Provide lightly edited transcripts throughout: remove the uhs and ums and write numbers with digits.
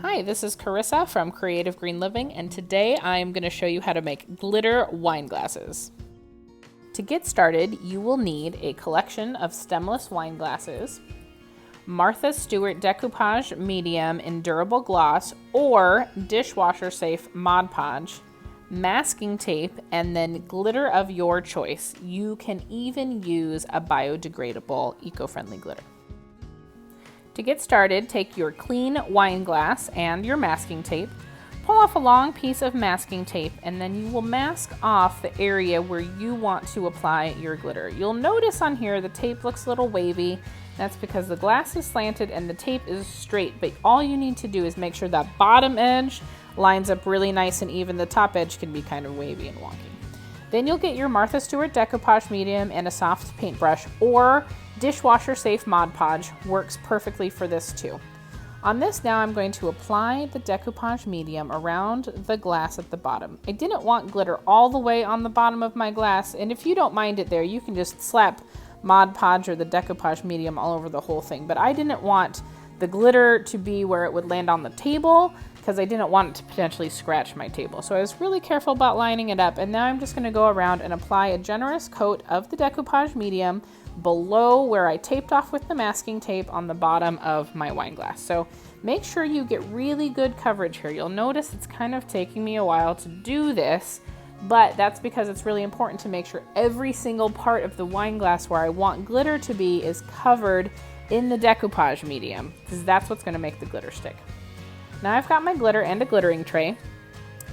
Hi, this is Carissa from Creative Green Living, and today I am going to show you how to make glitter wine glasses. To get started, you will need a collection of stemless wine glasses, Martha Stewart Decoupage Medium in Durable Gloss or Dishwasher Safe Mod Podge, masking tape, and then glitter of your choice. You can even use a biodegradable, eco-friendly glitter. To get started, take your clean wine glass and your masking tape, pull off a long piece of masking tape, and then you will mask off the area where you want to apply your glitter. You'll notice on here the tape looks a little wavy. That's because the glass is slanted and the tape is straight, but all you need to do is make sure that bottom edge lines up really nice and even. The top edge can be kind of wavy and wonky. Then you'll get your Martha Stewart Decoupage Medium and a soft paintbrush, or Dishwasher Safe Mod Podge works perfectly for this too. On this now I'm going to apply the decoupage medium around the glass at the bottom. I didn't want glitter all the way on the bottom of my glass, and if you don't mind it there, you can just slap Mod Podge or the decoupage medium all over the whole thing. But I didn't want the glitter to be where it would land on the table because I didn't want it to potentially scratch my table. So I was really careful about lining it up, and now I'm just going to go around and apply a generous coat of the decoupage medium below where I taped off with the masking tape on the bottom of my wine glass. So make sure you get really good coverage here. You'll notice it's kind of taking me a while to do this, but that's because it's really important to make sure every single part of the wine glass where I want glitter to be is covered in the decoupage medium, because that's what's going to make the glitter stick. Now I've got my glitter and a glittering tray,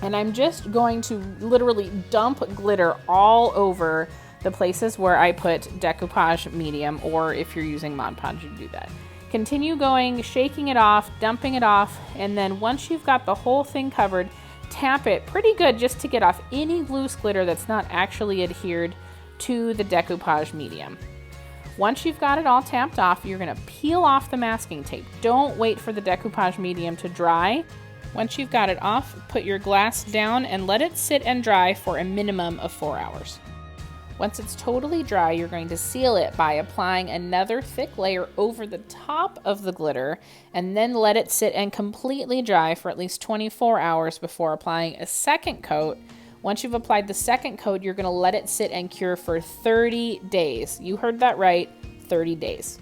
and I'm just going to literally dump glitter all over the places where I put decoupage medium, or if you're using Mod Podge, you do that. Continue going, shaking it off, dumping it off, and then once you've got the whole thing covered, tap it pretty good just to get off any loose glitter that's not actually adhered to the decoupage medium. Once you've got it all tapped off, you're going to peel off the masking tape. Don't wait for the decoupage medium to dry. Once you've got it off, put your glass down and let it sit and dry for a minimum of 4 hours. Once it's totally dry, you're going to seal it by applying another thick layer over the top of the glitter, and then let it sit and completely dry for at least 24 hours before applying a second coat. Once you've applied the second coat, you're going to let it sit and cure for 30 days. You heard that right, 30 days.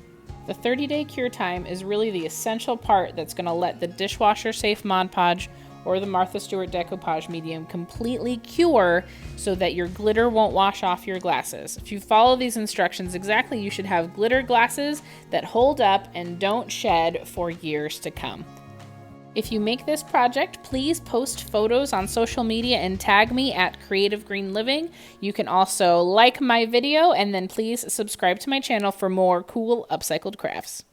The 30-day cure time is really the essential part that's going to let the Dishwasher Safe Mod Podge or the Martha Stewart Decoupage Medium completely cure so that your glitter won't wash off your glasses. If you follow these instructions exactly, you should have glitter glasses that hold up and don't shed for years to come. If you make this project, please post photos on social media and tag me at Creative Green Living. You can also like my video, and then please subscribe to my channel for more cool upcycled crafts.